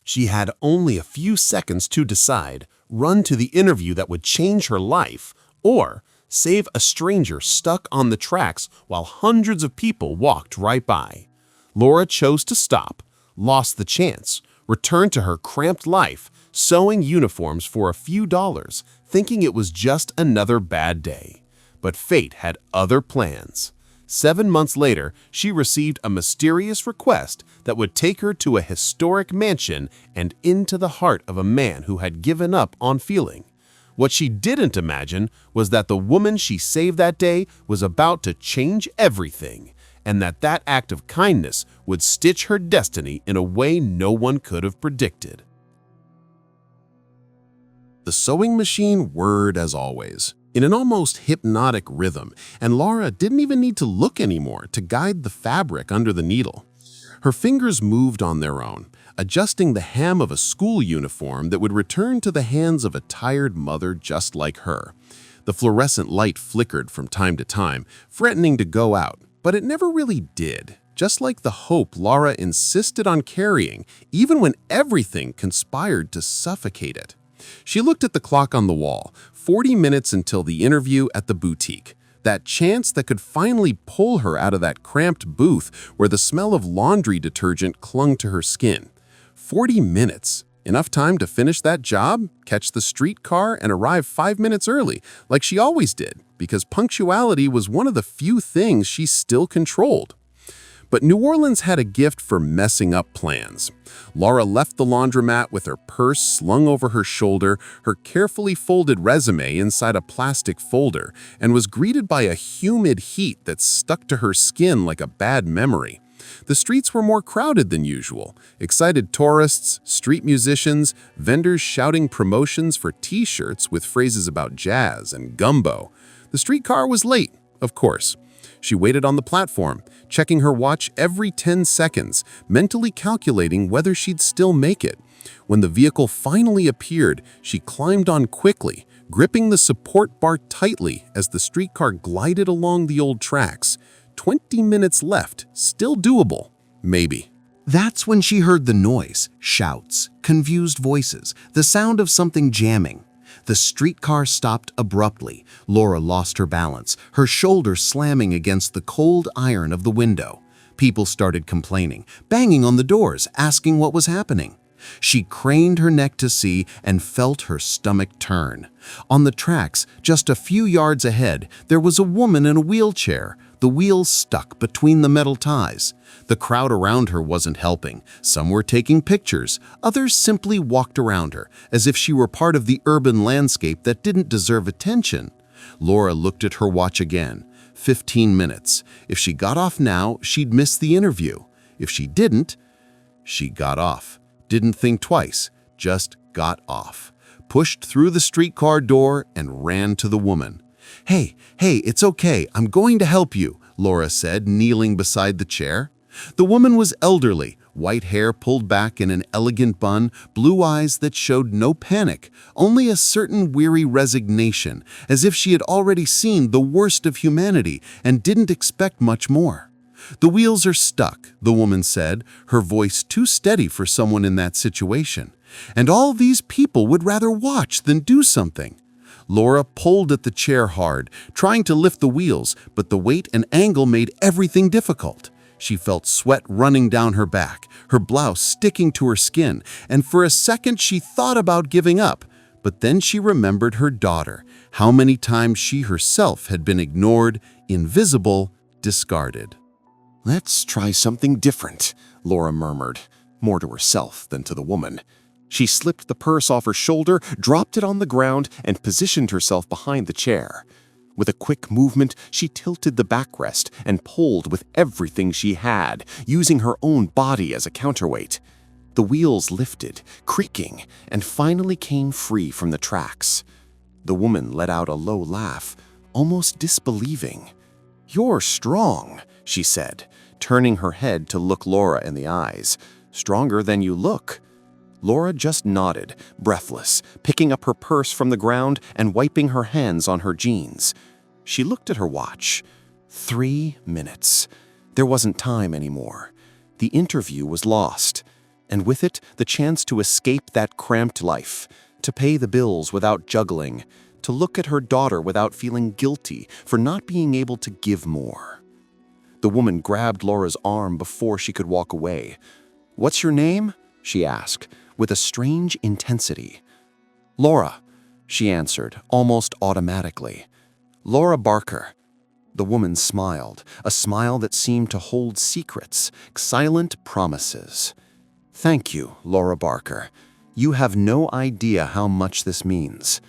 She had only a few seconds to decide: run to the interview that would change her life, or save a stranger stuck on the tracks while hundreds of people walked right by. Laura chose to stop, lost the chance, returned to her cramped life, sewing uniforms for a few dollars, thinking it was just another bad day. But fate had other plans. 7 months later, she received a mysterious request that would take her to a historic mansion and into the heart of a man who had given up on feeling. What she didn't imagine was that the woman she saved that day was about to change everything, and that act of kindness would stitch her destiny in a way no one could have predicted. The sewing machine whirred as always, in an almost hypnotic rhythm, and Laura didn't even need to look anymore to guide the fabric under the needle. Her fingers moved on their own, adjusting the hem of a school uniform that would return to the hands of a tired mother just like her. The fluorescent light flickered from time to time, threatening to go out, but it never really did, just like the hope Laura insisted on carrying, even when everything conspired to suffocate it. She looked at the clock on the wall, 40 minutes until the interview at the boutique, that chance that could finally pull her out of that cramped booth where the smell of laundry detergent clung to her skin. 40 minutes, enough time to finish that job, catch the streetcar, and arrive 5 minutes early, like she always did, because punctuality was one of the few things she still controlled. But New Orleans had a gift for messing up plans. Laura left the laundromat with her purse slung over her shoulder, her carefully folded resume inside a plastic folder, and was greeted by a humid heat that stuck to her skin like a bad memory. The streets were more crowded than usual. Excited tourists, street musicians, vendors shouting promotions for t-shirts with phrases about jazz and gumbo. The streetcar was late, of course. She waited on the platform, checking her watch every 10 seconds, mentally calculating whether she'd still make it. When the vehicle finally appeared, she climbed on quickly, gripping the support bar tightly as the streetcar glided along the old tracks. 20 minutes left, still doable, maybe. That's when she heard the noise, shouts, confused voices, the sound of something jamming. The streetcar stopped abruptly. Laura lost her balance, her shoulder slamming against the cold iron of the window. People started complaining, banging on the doors, asking what was happening. She craned her neck to see and felt her stomach turn. On the tracks, just a few yards ahead, there was a woman in a wheelchair, the wheels stuck between the metal ties. The crowd around her wasn't helping. Some were taking pictures. Others simply walked around her, as if she were part of the urban landscape that didn't deserve attention. Laura looked at her watch again. 15 minutes. If she got off now, she'd miss the interview. If she didn't, she got off. Didn't think twice, just got off. Pushed through the streetcar door and ran to the woman. Hey, it's okay, I'm going to help you," Laura said, kneeling beside the chair. The woman was elderly, white hair pulled back in an elegant bun, blue eyes that showed no panic, only a certain weary resignation, as if she had already seen the worst of humanity and didn't expect much more. "The wheels are stuck," the woman said, her voice too steady for someone in that situation. "And all these people would rather watch than do something." Laura pulled at the chair hard, trying to lift the wheels, but the weight and angle made everything difficult. She felt sweat running down her back, her blouse sticking to her skin, and for a second she thought about giving up. But then she remembered her daughter, how many times she herself had been ignored, invisible, discarded. "Let's try something different," Laura murmured, more to herself than to the woman. She slipped the purse off her shoulder, dropped it on the ground, and positioned herself behind the chair. With a quick movement, she tilted the backrest and pulled with everything she had, using her own body as a counterweight. The wheels lifted, creaking, and finally came free from the tracks. The woman let out a low laugh, almost disbelieving. "You're strong," she said, turning her head to look Laura in the eyes. "Stronger than you look." Laura just nodded, breathless, picking up her purse from the ground and wiping her hands on her jeans. She looked at her watch. 3 minutes. There wasn't time anymore. The interview was lost. and with it, the chance to escape that cramped life, to pay the bills without juggling, to look at her daughter without feeling guilty for not being able to give more. The woman grabbed Laura's arm before she could walk away. "What's your name?" she asked, with a strange intensity. "Laura," she answered, almost automatically. "Laura Barker." The woman smiled, a smile that seemed to hold secrets, silent promises. "Thank you, Laura Barker. You have no idea how much this means."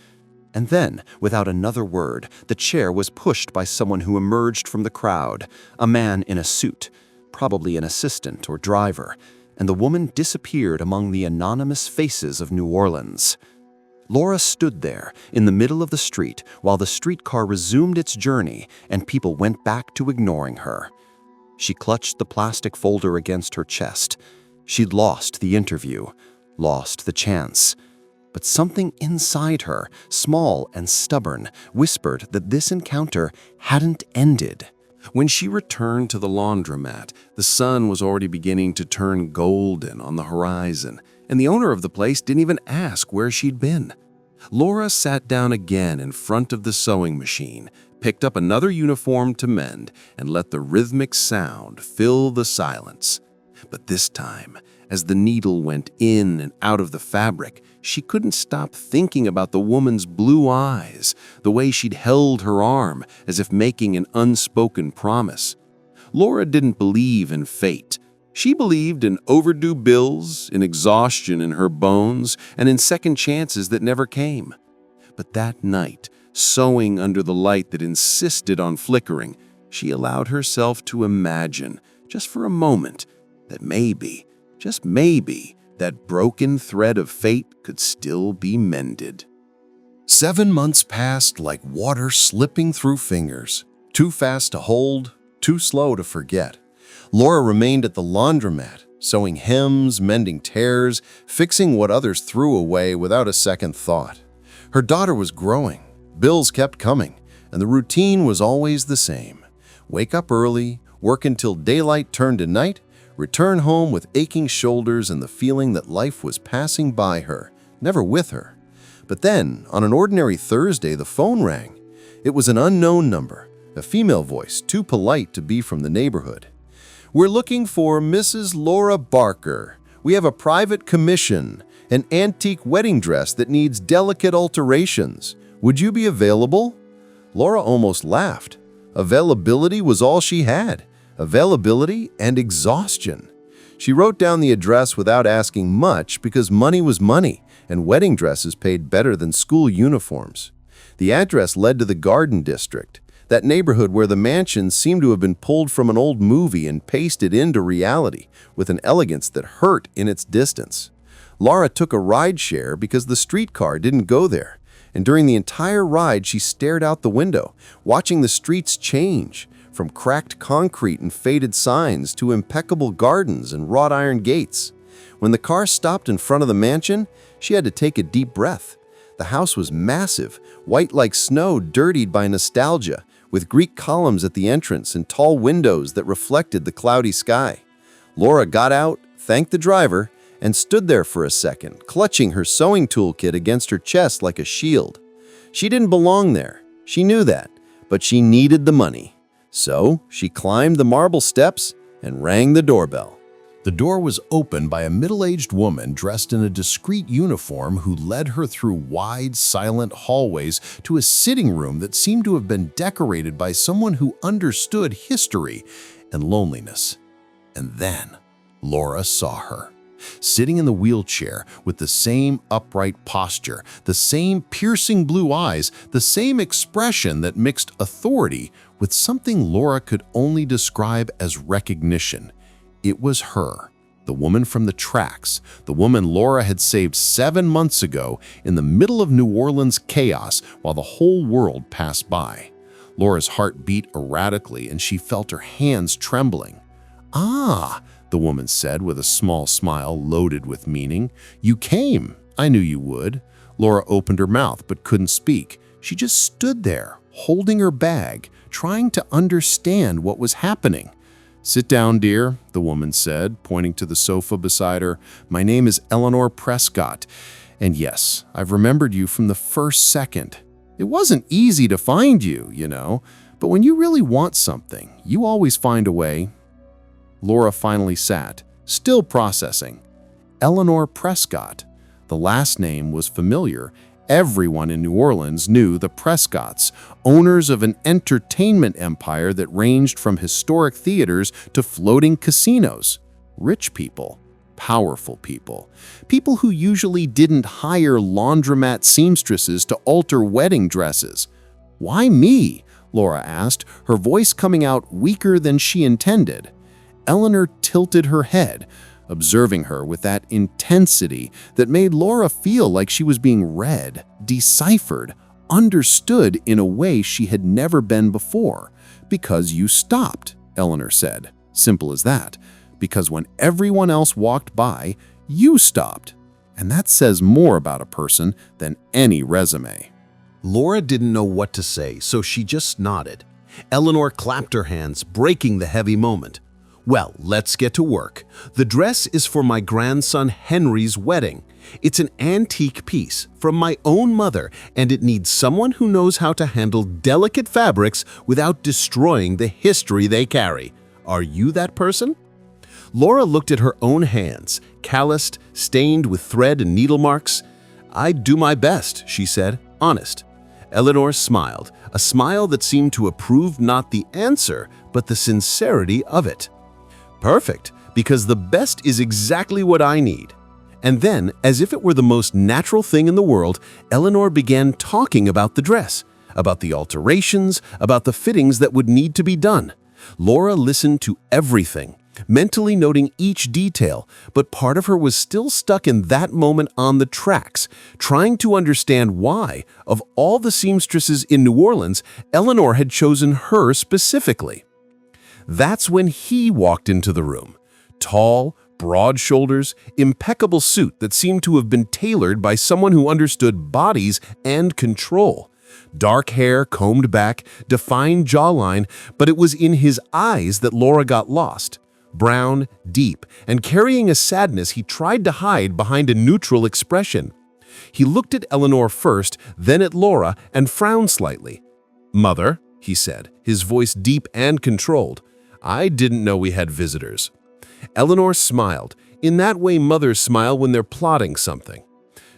And then, without another word, the chair was pushed by someone who emerged from the crowd, a man in a suit, probably an assistant or driver, and the woman disappeared among the anonymous faces of New Orleans. Laura stood there, in the middle of the street, while the streetcar resumed its journey and people went back to ignoring her. She clutched the plastic folder against her chest. She'd lost the interview, lost the chance. But something inside her, small and stubborn, whispered that this encounter hadn't ended. When she returned to the laundromat, the sun was already beginning to turn golden on the horizon, and the owner of the place didn't even ask where she'd been. Laura sat down again in front of the sewing machine, picked up another uniform to mend, and let the rhythmic sound fill the silence. But this time, as the needle went in and out of the fabric, she couldn't stop thinking about the woman's blue eyes, the way she'd held her arm as if making an unspoken promise. Laura didn't believe in fate. She believed in overdue bills, in exhaustion in her bones, and in second chances that never came. But that night, sewing under the light that insisted on flickering, she allowed herself to imagine, just for a moment, that maybe, just maybe, that broken thread of fate could still be mended. 7 months passed like water slipping through fingers, too fast to hold, too slow to forget. Laura remained at the laundromat, sewing hems, mending tears, fixing what others threw away without a second thought. Her daughter was growing, bills kept coming, and the routine was always the same. Wake up early, work until daylight turned to night, return home with aching shoulders and the feeling that life was passing by her, never with her. But then, on an ordinary Thursday, the phone rang. It was an unknown number, a female voice too polite to be from the neighborhood. "We're looking for Mrs. Laura Barker. We have a private commission, an antique wedding dress that needs delicate alterations. Would you be available?" Laura almost laughed. Availability was all she had. Availability and exhaustion. She wrote down the address without asking much because money was money, and wedding dresses paid better than school uniforms. The address led to the Garden District, that neighborhood where the mansions seemed to have been pulled from an old movie and pasted into reality with an elegance that hurt in its distance. Laura took a rideshare because the streetcar didn't go there, and during the entire ride she stared out the window, watching the streets change, from cracked concrete and faded signs to impeccable gardens and wrought iron gates. When the car stopped in front of the mansion, she had to take a deep breath. The house was massive, white like snow dirtied by nostalgia, with Greek columns at the entrance and tall windows that reflected the cloudy sky. Laura got out, thanked the driver, and stood there for a second, clutching her sewing toolkit against her chest like a shield. She didn't belong there. She knew that, but she needed the money. So she climbed the marble steps and rang the doorbell. The door was opened by a middle-aged woman dressed in a discreet uniform who led her through wide, silent hallways to a sitting room that seemed to have been decorated by someone who understood history and loneliness. And then Laura saw her, sitting in the wheelchair with the same upright posture, the same piercing blue eyes, the same expression that mixed authority with something Laura could only describe as recognition. It was her, the woman from the tracks, the woman Laura had saved 7 months ago in the middle of New Orleans chaos while the whole world passed by. Laura's heart beat erratically and she felt her hands trembling. "Ah," the woman said with a small smile loaded with meaning. "You came. I knew you would." Laura opened her mouth but couldn't speak. She just stood there, holding her bag, trying to understand what was happening. "Sit down, dear," the woman said, pointing to the sofa beside her. "My name is Eleanor Prescott, and yes, I've remembered you from the first second. It wasn't easy to find you, but when you really want something, you always find a way." Laura finally sat, still processing. Eleanor Prescott. The last name was familiar. Everyone in New Orleans knew the Prescotts, owners of an entertainment empire that ranged from historic theaters to floating casinos. Rich people, powerful people, people who usually didn't hire laundromat seamstresses to alter wedding dresses. "Why me?" Laura asked, her voice coming out weaker than she intended. Eleanor tilted her head, observing her with that intensity that made Laura feel like she was being read, deciphered, understood in a way she had never been before. "Because you stopped," Eleanor said. Simple as that. Because when everyone else walked by, you stopped. And that says more about a person than any resume. Laura didn't know what to say, so she just nodded. Eleanor clapped her hands, breaking the heavy moment. "Well, let's get to work. The dress is for my grandson Henry's wedding. It's an antique piece from my own mother, and it needs someone who knows how to handle delicate fabrics without destroying the history they carry. Are you that person?" Laura looked at her own hands, calloused, stained with thread and needle marks. "I'd do my best," she said, honest. Eleanor smiled, a smile that seemed to approve not the answer, but the sincerity of it. "Perfect, because the best is exactly what I need." And then, as if it were the most natural thing in the world, Eleanor began talking about the dress, about the alterations, about the fittings that would need to be done. Laura listened to everything, mentally noting each detail, but part of her was still stuck in that moment on the tracks, trying to understand why, of all the seamstresses in New Orleans, Eleanor had chosen her specifically. That's when he walked into the room. Tall, broad shoulders, impeccable suit that seemed to have been tailored by someone who understood bodies and control. Dark hair combed back, defined jawline, but it was in his eyes that Laura got lost. Brown, deep, and carrying a sadness he tried to hide behind a neutral expression. He looked at Eleanor first, then at Laura, and frowned slightly. "Mother," he said, his voice deep and controlled, "I didn't know we had visitors." Eleanor smiled, in that way mothers smile when they're plotting something.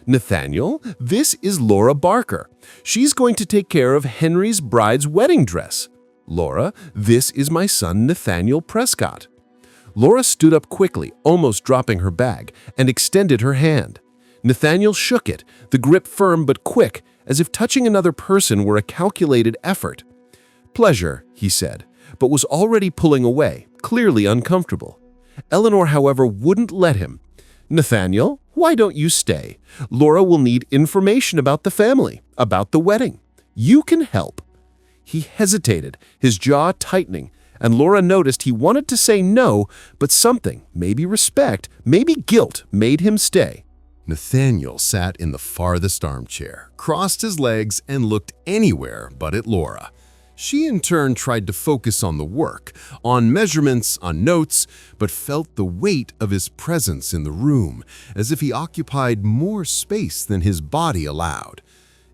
"Nathaniel, this is Laura Barker. She's going to take care of Henry's bride's wedding dress. Laura, this is my son Nathaniel Prescott." Laura stood up quickly, almost dropping her bag, and extended her hand. Nathaniel shook it, the grip firm but quick, as if touching another person were a calculated effort. "Pleasure," he said, but was already pulling away, clearly uncomfortable. Eleanor, however, wouldn't let him. "Nathaniel, why don't you stay? Laura will need information about the family, about the wedding. You can help." He hesitated, his jaw tightening, and Laura noticed he wanted to say no, but something, maybe respect, maybe guilt, made him stay. Nathaniel sat in the farthest armchair, crossed his legs, and looked anywhere but at Laura. She in turn tried to focus on the work, on measurements, on notes, but felt the weight of his presence in the room, as if he occupied more space than his body allowed.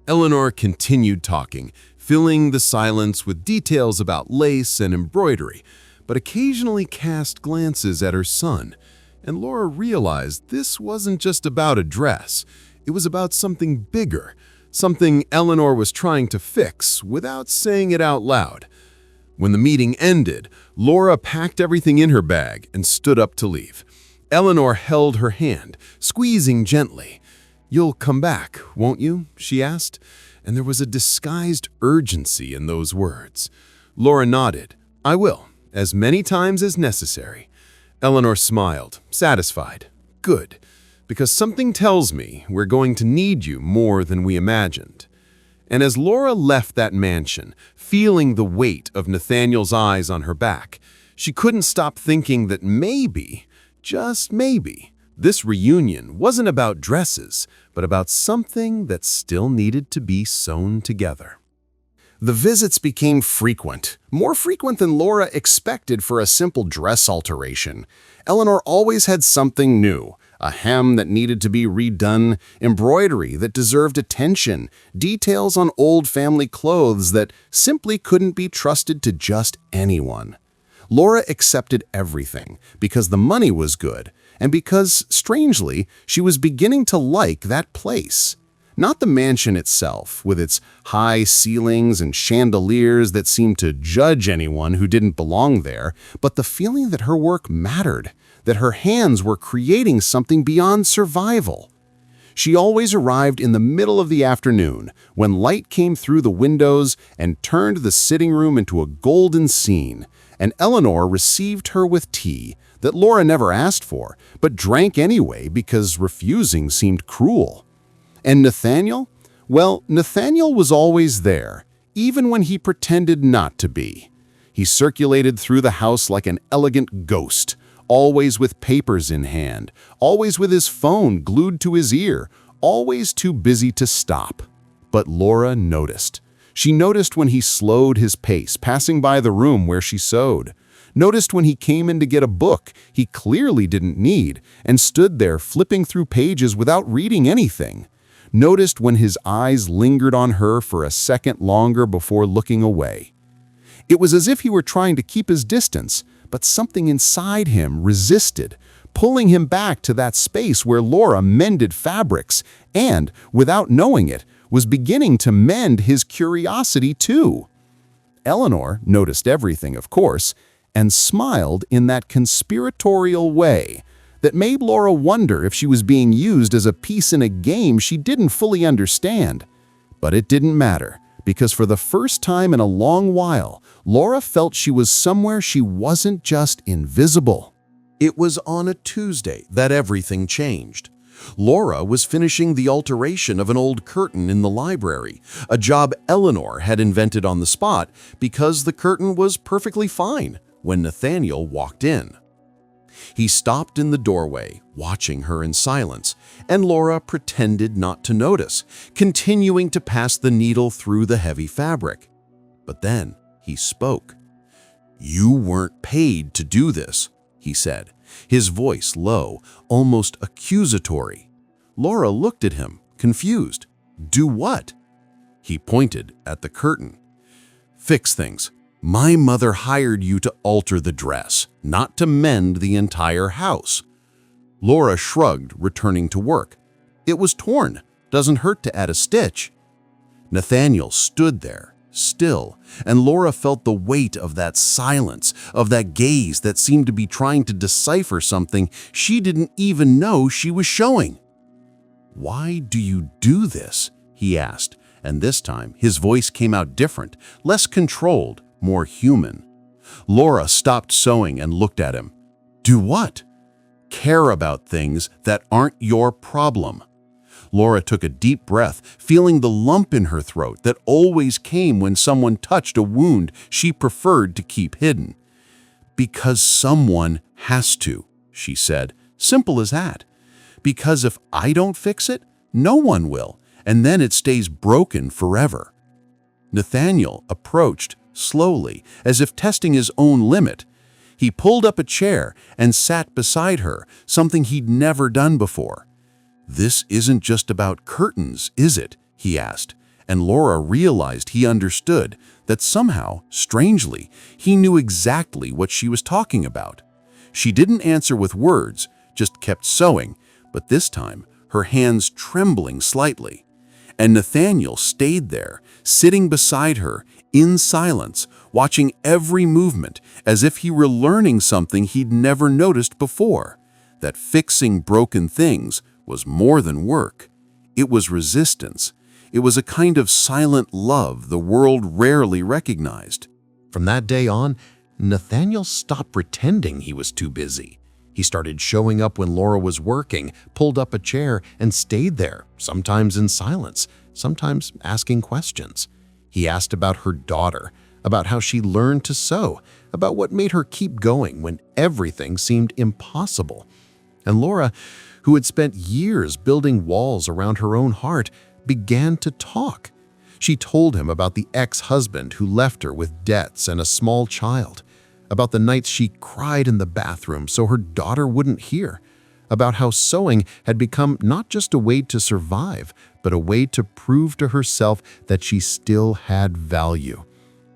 Eleanor continued talking, filling the silence with details about lace and embroidery, but occasionally cast glances at her son. And Laura realized this wasn't just about a dress. It was about something bigger, something Eleanor was trying to fix without saying it out loud. When the meeting ended, Laura packed everything in her bag and stood up to leave. Eleanor held her hand, squeezing gently. "You'll come back, won't you?" she asked, and there was a disguised urgency in those words. Laura nodded. "I will, as many times as necessary." Eleanor smiled, satisfied. "Good, because something tells me we're going to need you more than we imagined." And as Laura left that mansion, feeling the weight of Nathaniel's eyes on her back, she couldn't stop thinking that maybe, just maybe, this reunion wasn't about dresses, but about something that still needed to be sewn together. The visits became frequent, more frequent than Laura expected for a simple dress alteration. Eleanor always had something new, a hem that needed to be redone, embroidery that deserved attention, details on old family clothes that simply couldn't be trusted to just anyone. Laura accepted everything because the money was good and because, strangely, she was beginning to like that place. Not the mansion itself, with its high ceilings and chandeliers that seemed to judge anyone who didn't belong there, but the feeling that her work mattered, that her hands were creating something beyond survival. She always arrived in the middle of the afternoon, when light came through the windows and turned the sitting room into a golden scene, and Eleanor received her with tea that Laura never asked for, but drank anyway because refusing seemed cruel. And Nathaniel? Well, Nathaniel was always there, even when he pretended not to be. He circulated through the house like an elegant ghost, always with papers in hand, always with his phone glued to his ear, always too busy to stop. But Laura noticed. She noticed when he slowed his pace, passing by the room where she sewed. Noticed when he came in to get a book he clearly didn't need and stood there flipping through pages without reading anything. Noticed when his eyes lingered on her for a second longer before looking away. It was as if he were trying to keep his distance, but something inside him resisted, pulling him back to that space where Laura mended fabrics and, without knowing it, was beginning to mend his curiosity too. Eleanor noticed everything, of course, and smiled in that conspiratorial way that made Laura wonder if she was being used as a piece in a game she didn't fully understand. But it didn't matter, because for the first time in a long while, Laura felt she was somewhere she wasn't just invisible. It was on a Tuesday that everything changed. Laura was finishing the alteration of an old curtain in the library, a job Eleanor had invented on the spot because the curtain was perfectly fine, when Nathaniel walked in. He stopped in the doorway, watching her in silence, and Laura pretended not to notice, continuing to pass the needle through the heavy fabric. But then he spoke. "You weren't paid to do this," he said, his voice low, almost accusatory. Laura looked at him, confused. "Do what?" He pointed at the curtain. "Fix things. My mother hired you to alter the dress, not to mend the entire house." Laura shrugged, returning to work. "It was torn. Doesn't hurt to add a stitch." Nathaniel stood there, still, and Laura felt the weight of that silence, of that gaze that seemed to be trying to decipher something she didn't even know she was showing. "Why do you do this?" he asked, and this time his voice came out different, less controlled, more human. Laura stopped sewing and looked at him. "Do what?" "Care about things that aren't your problem." Laura took a deep breath, feeling the lump in her throat that always came when someone touched a wound she preferred to keep hidden. "Because someone has to," she said. "Simple as that. Because if I don't fix it, no one will, and then it stays broken forever." Nathaniel approached slowly, as if testing his own limit. He pulled up a chair and sat beside her, something he'd never done before. "This isn't just about curtains, is it?" he asked, and Laura realized he understood, that somehow, strangely, he knew exactly what she was talking about. She didn't answer with words, just kept sewing, but this time her hands trembling slightly. And Nathaniel stayed there, sitting beside her, in silence, watching every movement as if he were learning something he'd never noticed before, that fixing broken things was more than work. It was resistance. It was a kind of silent love the world rarely recognized. From that day on, Nathaniel stopped pretending he was too busy. He started showing up when Laura was working, pulled up a chair, and stayed there, sometimes in silence, sometimes asking questions. He asked about her daughter, about how she learned to sew, about what made her keep going when everything seemed impossible. And Laura, who had spent years building walls around her own heart, began to talk. She told him about the ex-husband who left her with debts and a small child, about the nights she cried in the bathroom so her daughter wouldn't hear, about how sewing had become not just a way to survive, but a way to prove to herself that she still had value.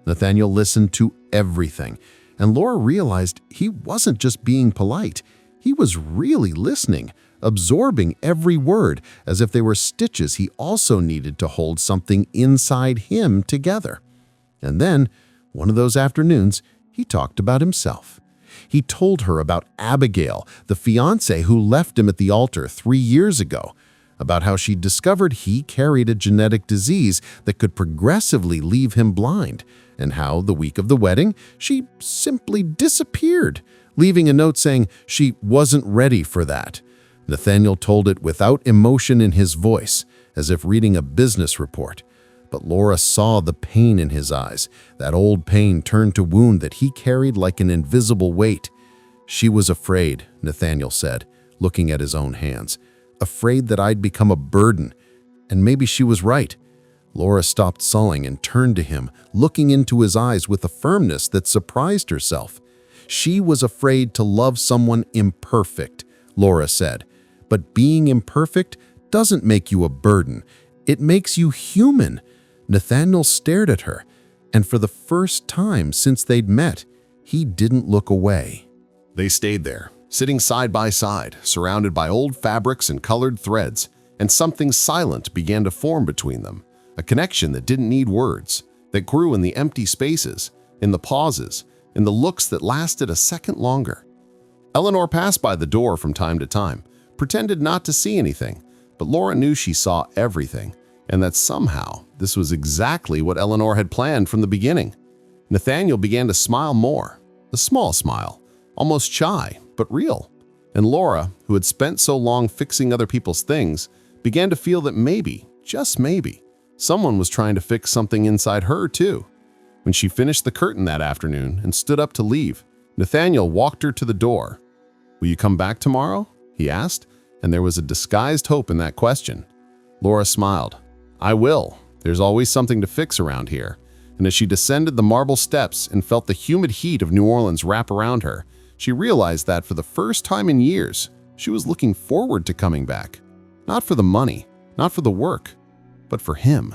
Nathaniel listened to everything, and Laura realized he wasn't just being polite. He was really listening, absorbing every word as if they were stitches he also needed to hold something inside him together. And then, one of those afternoons, he talked about himself. He told her about Abigail, the fiancée who left him at the altar 3 years ago, about how she discovered he carried a genetic disease that could progressively leave him blind, and how, the week of the wedding, she simply disappeared, leaving a note saying she wasn't ready for that. Nathaniel told it without emotion in his voice, as if reading a business report. But Laura saw the pain in his eyes, that old pain turned to wound that he carried like an invisible weight. She was afraid, Nathaniel said, looking at his own hands, afraid that I'd become a burden. And maybe she was right. Laura stopped sulling and turned to him, looking into his eyes with a firmness that surprised herself. She was afraid to love someone imperfect, Laura said. But being imperfect doesn't make you a burden. It makes you human. Nathaniel stared at her, and for the first time since they'd met, he didn't look away. They stayed there, sitting side by side, surrounded by old fabrics and colored threads, and something silent began to form between them, a connection that didn't need words, that grew in the empty spaces, in the pauses, in the looks that lasted a second longer. Eleanor passed by the door from time to time, pretended not to see anything, but Laura knew she saw everything, and that somehow this was exactly what Eleanor had planned from the beginning. Nathaniel began to smile more, a small smile, almost shy, but real. And Laura, who had spent so long fixing other people's things, began to feel that maybe, just maybe, someone was trying to fix something inside her too. When she finished the curtain that afternoon and stood up to leave, Nathaniel walked her to the door. "Will you come back tomorrow?" he asked, and there was a disguised hope in that question. Laura smiled. "I will. There's always something to fix around here." And as she descended the marble steps and felt the humid heat of New Orleans wrap around her, she realized that for the first time in years, she was looking forward to coming back. Not for the money, not for the work, but for him.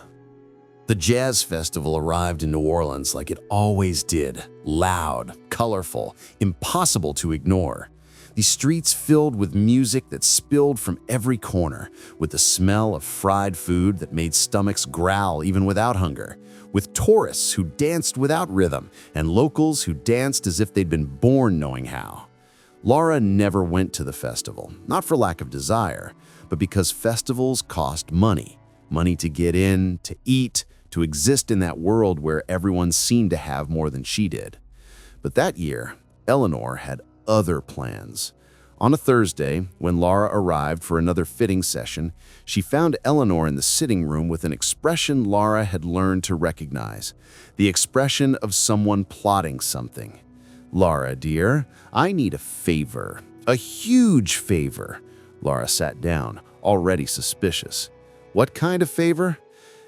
The jazz festival arrived in New Orleans like it always did, loud, colorful, impossible to ignore. The streets filled with music that spilled from every corner, with the smell of fried food that made stomachs growl even without hunger, with tourists who danced without rhythm and locals who danced as if they'd been born knowing how. Laura never went to the festival, not for lack of desire, but because festivals cost money. Money to get in, to eat, to exist in that world where everyone seemed to have more than she did. But that year, Eleanor had other plans. On a Thursday, when Laura arrived for another fitting session, she found Eleanor in the sitting room with an expression Laura had learned to recognize, the expression of someone plotting something. "Laura, dear, I need a favor, a huge favor." Laura sat down, already suspicious. "What kind of favor?"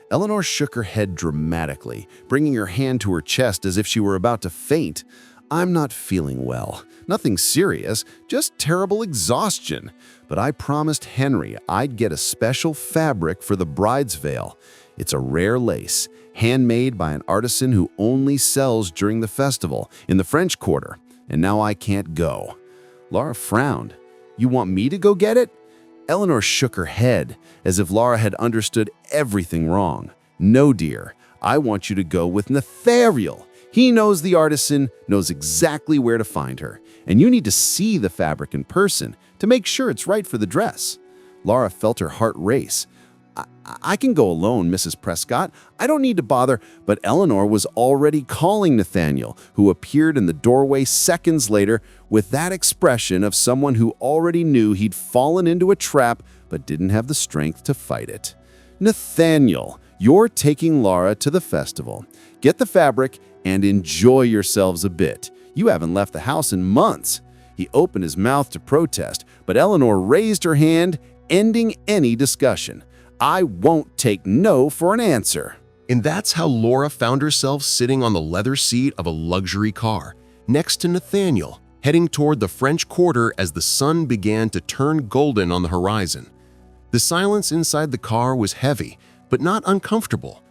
Eleanor shook her head dramatically, bringing her hand to her chest as if she were about to faint. "I'm not feeling well. Nothing serious, just terrible exhaustion. But I promised Henry I'd get a special fabric for the bride's veil. It's a rare lace, handmade by an artisan who only sells during the festival in the French Quarter, and now I can't go." Laura frowned. "You want me to go get it?" Eleanor shook her head, as if Laura had understood everything wrong. "No, dear, I want you to go with Nathaniel. He knows the artisan, knows exactly where to find her, and you need to see the fabric in person to make sure it's right for the dress." Laura felt her heart race. I can go alone, Mrs. Prescott. I don't need to bother." But Eleanor was already calling Nathaniel, who appeared in the doorway seconds later with that expression of someone who already knew he'd fallen into a trap but didn't have the strength to fight it. "Nathaniel, you're taking Laura to the festival. Get the fabric and enjoy yourselves a bit. You haven't left the house in months." He opened his mouth to protest, but Eleanor raised her hand, ending any discussion. "I won't take no for an answer." And that's how Laura found herself sitting on the leather seat of a luxury car, next to Nathaniel, heading toward the French Quarter as the sun began to turn golden on the horizon. The silence inside the car was heavy, but not uncomfortable.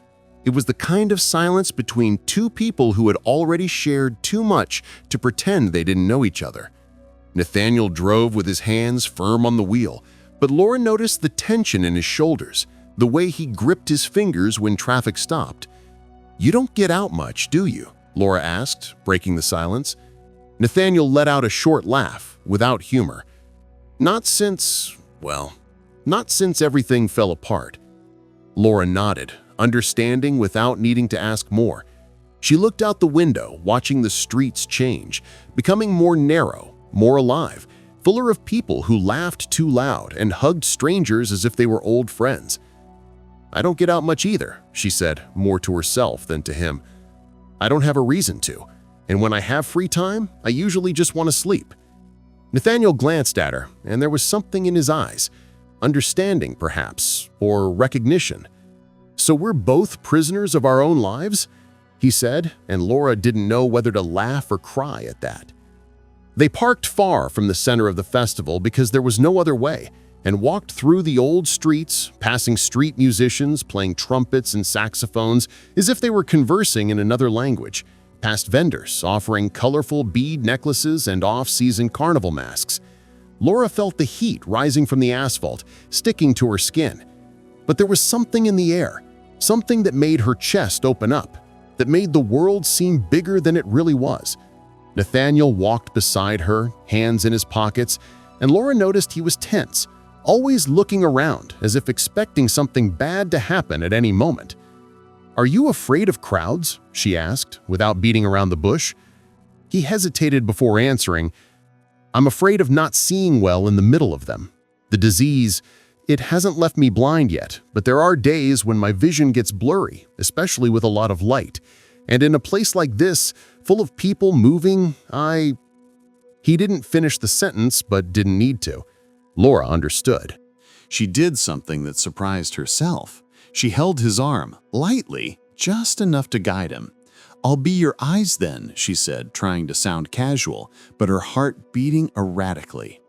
It was the kind of silence between two people who had already shared too much to pretend they didn't know each other. Nathaniel drove with his hands firm on the wheel, but Laura noticed the tension in his shoulders, the way he gripped his fingers when traffic stopped. "You don't get out much, do you?" Laura asked, breaking the silence. Nathaniel let out a short laugh, without humor. Not since everything fell apart." Laura nodded, understanding without needing to ask more. She looked out the window, watching the streets change, becoming more narrow, more alive, fuller of people who laughed too loud and hugged strangers as if they were old friends. "I don't get out much either," she said, more to herself than to him. "I don't have a reason to, and when I have free time, I usually just want to sleep." Nathaniel glanced at her, and there was something in his eyes, understanding perhaps, or recognition. "So we're both prisoners of our own lives?" he said, and Laura didn't know whether to laugh or cry at that. They parked far from the center of the festival because there was no other way, and walked through the old streets, passing street musicians playing trumpets and saxophones as if they were conversing in another language, past vendors offering colorful bead necklaces and off-season carnival masks. Laura felt the heat rising from the asphalt, sticking to her skin. But there was something in the air, something that made her chest open up, that made the world seem bigger than it really was. Nathaniel walked beside her, hands in his pockets, and Laura noticed he was tense, always looking around as if expecting something bad to happen at any moment. "Are you afraid of crowds?" she asked, without beating around the bush. He hesitated before answering, "I'm afraid of not seeing well in the middle of them. The disease, it hasn't left me blind yet, but there are days when my vision gets blurry, especially with a lot of light. And in a place like this, full of people moving, He didn't finish the sentence, but didn't need to. Laura understood. She did something that surprised herself. She held his arm, lightly, just enough to guide him. "I'll be your eyes then," she said, trying to sound casual, but her heart beating erratically.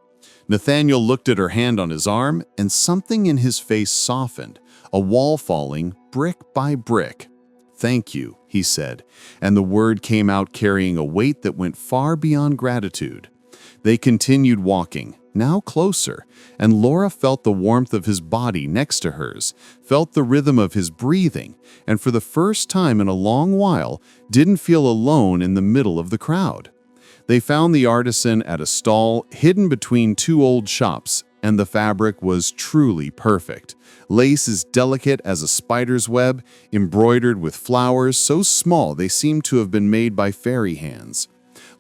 Nathaniel looked at her hand on his arm, and something in his face softened, a wall falling brick by brick. "Thank you," he said, and the word came out carrying a weight that went far beyond gratitude. They continued walking, now closer, and Laura felt the warmth of his body next to hers, felt the rhythm of his breathing, and for the first time in a long while, didn't feel alone in the middle of the crowd. They found the artisan at a stall hidden between two old shops, and the fabric was truly perfect. Lace as delicate as a spider's web, embroidered with flowers so small they seemed to have been made by fairy hands.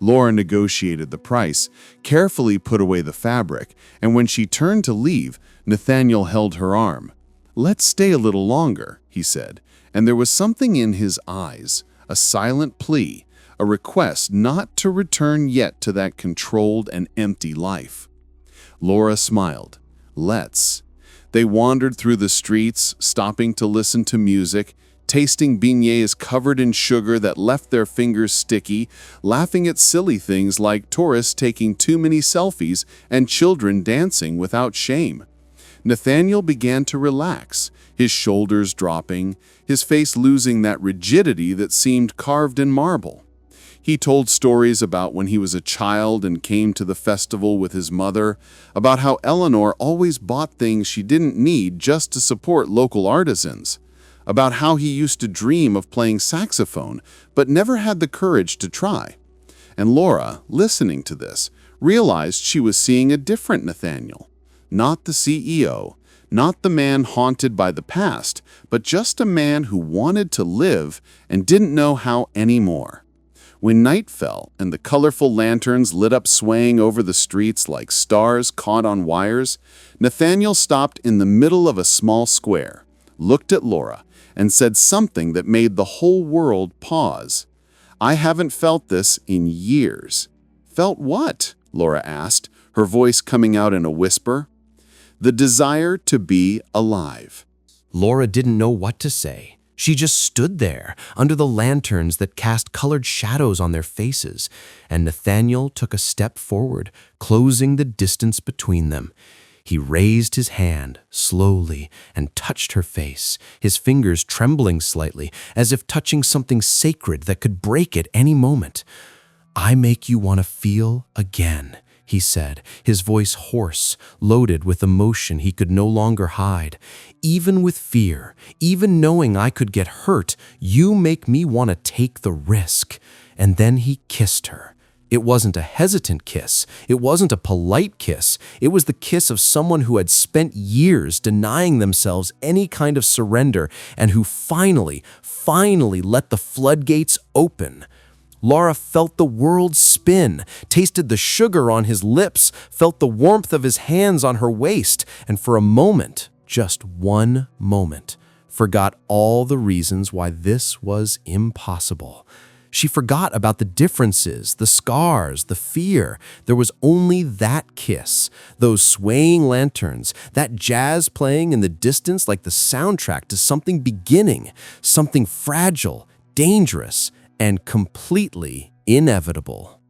Laura negotiated the price, carefully put away the fabric, and when she turned to leave, Nathaniel held her arm. "Let's stay a little longer," he said, and there was something in his eyes, a silent plea, a request not to return yet to that controlled and empty life. Laura smiled. "Let's." They wandered through the streets, stopping to listen to music, tasting beignets covered in sugar that left their fingers sticky, laughing at silly things like tourists taking too many selfies and children dancing without shame. Nathaniel began to relax, his shoulders dropping, his face losing that rigidity that seemed carved in marble. He told stories about when he was a child and came to the festival with his mother, about how Eleanor always bought things she didn't need just to support local artisans, about how he used to dream of playing saxophone but never had the courage to try. And Laura, listening to this, realized she was seeing a different Nathaniel. Not the CEO, not the man haunted by the past, but just a man who wanted to live and didn't know how anymore. When night fell and the colorful lanterns lit up swaying over the streets like stars caught on wires, Nathaniel stopped in the middle of a small square, looked at Laura, and said something that made the whole world pause. "I haven't felt this in years." "Felt what?" Laura asked, her voice coming out in a whisper. "The desire to be alive." Laura didn't know what to say. She just stood there, under the lanterns that cast colored shadows on their faces, and Nathaniel took a step forward, closing the distance between them. He raised his hand, slowly, and touched her face, his fingers trembling slightly, as if touching something sacred that could break at any moment. "I make you want to feel again," he said, his voice hoarse, loaded with emotion he could no longer hide. "Even with fear, even knowing I could get hurt, you make me want to take the risk." And then he kissed her. It wasn't a hesitant kiss. It wasn't a polite kiss. It was the kiss of someone who had spent years denying themselves any kind of surrender and who finally let the floodgates open. Laura felt the world spin, tasted the sugar on his lips, felt the warmth of his hands on her waist, and for a moment, just one moment, forgot all the reasons why this was impossible. She forgot about the differences, the scars, the fear. There was only that kiss, those swaying lanterns, that jazz playing in the distance like the soundtrack to something beginning, something fragile, dangerous, and completely inevitable.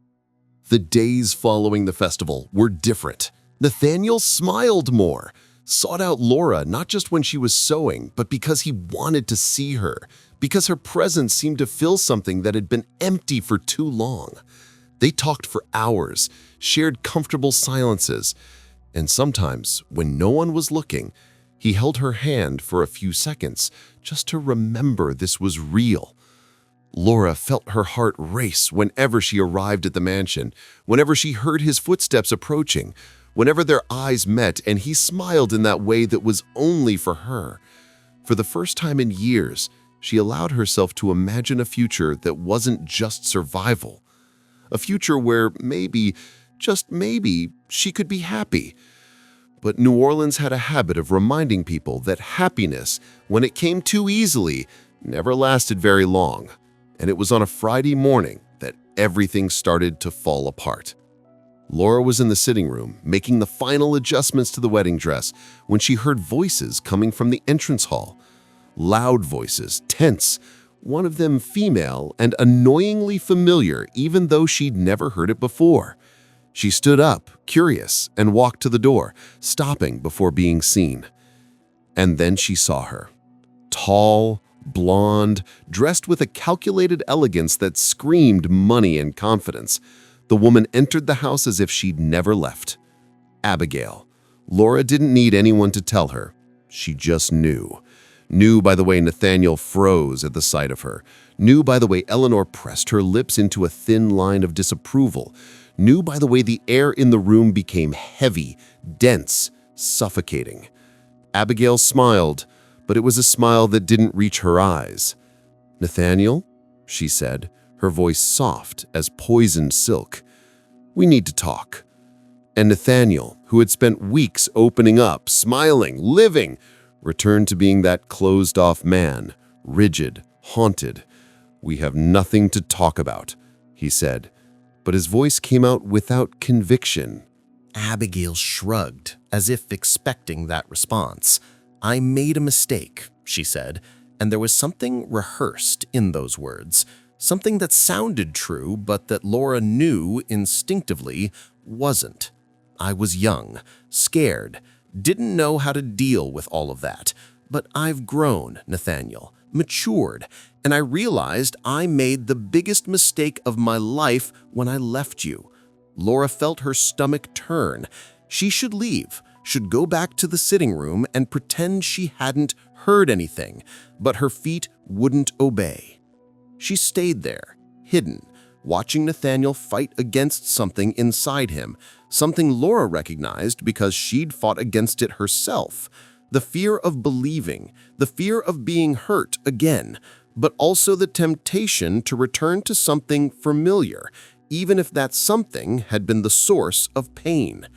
The days following the festival were different. Nathaniel smiled more, sought out Laura not just when she was sewing, but because he wanted to see her, because her presence seemed to fill something that had been empty for too long. They talked for hours, shared comfortable silences, and sometimes, when no one was looking, he held her hand for a few seconds just to remember this was real. Laura felt her heart race whenever she arrived at the mansion, whenever she heard his footsteps approaching, whenever their eyes met and he smiled in that way that was only for her. For the first time in years, she allowed herself to imagine a future that wasn't just survival. A future where maybe, just maybe, she could be happy. But New Orleans had a habit of reminding people that happiness, when it came too easily, never lasted very long. And it was on a Friday morning that everything started to fall apart. Laura was in the sitting room, making the final adjustments to the wedding dress, when she heard voices coming from the entrance hall. Loud voices, tense, one of them female and annoyingly familiar even though she'd never heard it before. She stood up, curious, and walked to the door, stopping before being seen. And then she saw her. Tall, blonde, dressed with a calculated elegance that screamed money and confidence. The woman entered the house as if she'd never left. Abigail. Laura didn't need anyone to tell her. She just knew. Knew by the way Nathaniel froze at the sight of her. Knew by the way Eleanor pressed her lips into a thin line of disapproval. Knew by the way the air in the room became heavy, dense, suffocating. Abigail smiled, but it was a smile that didn't reach her eyes. "Nathaniel," she said, her voice soft as poisoned silk, "we need to talk." And Nathaniel, who had spent weeks opening up, smiling, living, returned to being that closed-off man, rigid, haunted. "We have nothing to talk about," he said, but his voice came out without conviction. Abigail shrugged, as if expecting that response. "I made a mistake," she said, and there was something rehearsed in those words, something that sounded true but that Laura knew instinctively wasn't. "I was young, scared, didn't know how to deal with all of that. But I've grown, Nathaniel, matured, and I realized I made the biggest mistake of my life when I left you." Laura felt her stomach turn. She should leave, should go back to the sitting room and pretend she hadn't heard anything, but her feet wouldn't obey. She stayed there, hidden, watching Nathaniel fight against something inside him, something Laura recognized because she'd fought against it herself. The fear of believing, the fear of being hurt again, but also the temptation to return to something familiar, even if that something had been the source of pain.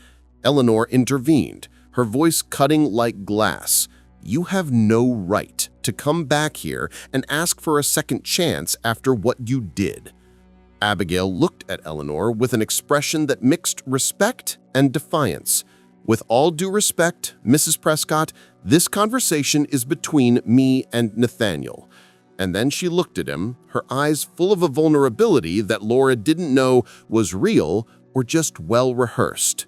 Eleanor intervened, her voice cutting like glass. "You have no right to come back here and ask for a second chance after what you did." Abigail looked at Eleanor with an expression that mixed respect and defiance. With all due respect, Mrs. Prescott, this conversation is between me and Nathaniel." And then she looked at him, her eyes full of a vulnerability that Laura didn't know was real or just well-rehearsed.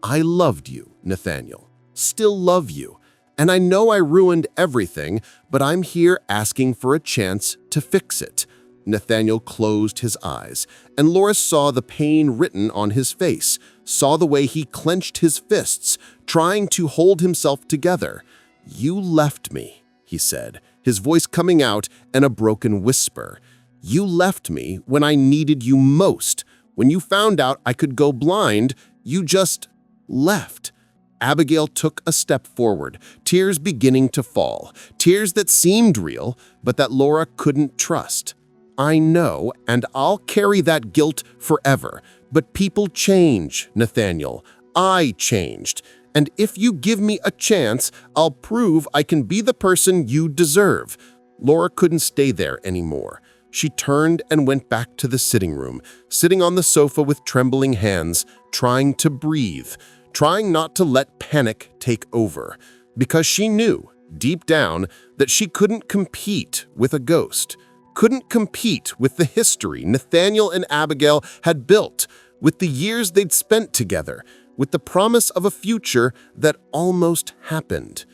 "I loved you, Nathaniel. Still love you. And I know I ruined everything, but I'm here asking for a chance to fix it." Nathaniel closed his eyes, and Laura saw the pain written on his face, saw the way he clenched his fists, trying to hold himself together. "You left me," he said, his voice coming out in a broken whisper. "You left me when I needed you most. When you found out I could go blind, you just left." Abigail took a step forward, tears beginning to fall, tears that seemed real, but that Laura couldn't trust. "I know, and I'll carry that guilt forever. But people change, Nathaniel. I changed. And if you give me a chance, I'll prove I can be the person you deserve." Laura couldn't stay there anymore. She turned and went back to the sitting room, sitting on the sofa with trembling hands, trying to breathe, trying not to let panic take over, because she knew, deep down, that she couldn't compete with a ghost, couldn't compete with the history Nathaniel and Abigail had built, with the years they'd spent together, with the promise of a future that almost happened.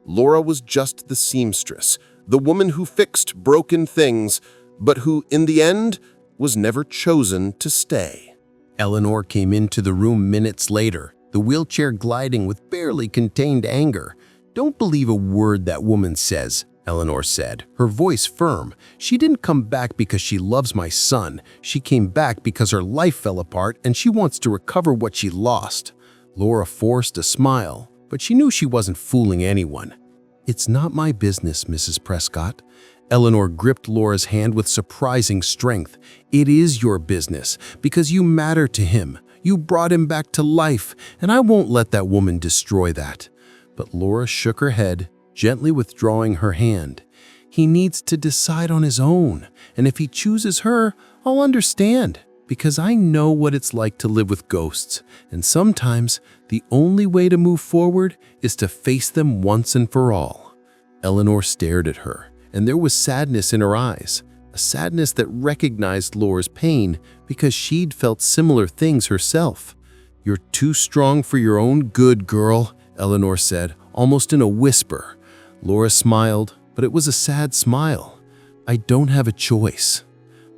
Laura was just the seamstress, the woman who fixed broken things, but who, in the end, was never chosen to stay. Eleanor came into the room minutes later, the wheelchair gliding with barely contained anger. "Don't believe a word that woman says," Eleanor said, her voice firm. "She didn't come back because she loves my son. She came back because her life fell apart and she wants to recover what she lost." Laura forced a smile, but she knew she wasn't fooling anyone. "It's not my business, Mrs. Prescott." Eleanor gripped Laura's hand with surprising strength. "It is your business, because you matter to him. You brought him back to life, and I won't let that woman destroy that." But Laura shook her head, gently withdrawing her hand. "He needs to decide on his own, and if he chooses her, I'll understand, because I know what it's like to live with ghosts, and sometimes the only way to move forward is to face them once and for all." Eleanor stared at her, and there was sadness in her eyes, a sadness that recognized Laura's pain because she'd felt similar things herself. "You're too strong for your own good, girl," Eleanor said, almost in a whisper. Laura smiled, but it was a sad smile. "I don't have a choice."